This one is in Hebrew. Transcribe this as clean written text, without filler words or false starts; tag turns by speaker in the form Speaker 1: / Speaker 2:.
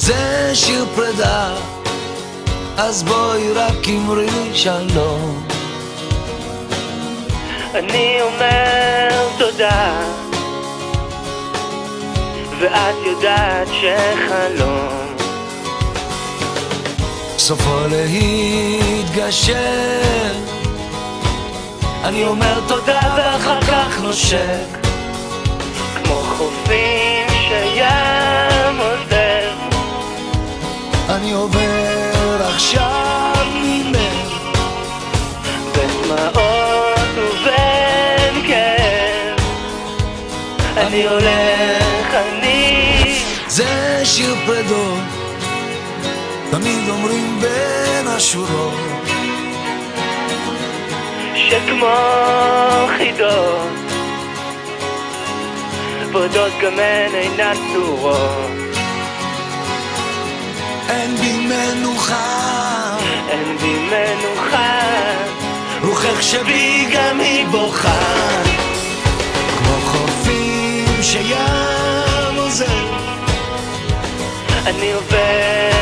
Speaker 1: זה שיר פרידה, אז בואי רק אמרי לי שלום.
Speaker 2: אני אומר תודה, ואת יודעת שחלום
Speaker 1: סופו להתגשר. אני אומר תודה ואחר כך נושק,
Speaker 2: כמו חופים שים עוזב.
Speaker 1: אני עובר עכשיו ממך
Speaker 2: בדמעות ובין כאב. אני הולך,
Speaker 1: זה שיר פרדות, תמיד אומרים בין השורות,
Speaker 2: שכמו חידות פרדות גם הן אינן צורות.
Speaker 1: אין בי מנוחה,
Speaker 2: אין בי מנוחה,
Speaker 1: רוחך שבי גם היא בוכה, כמו חופים שים עוזב.
Speaker 2: אני עובר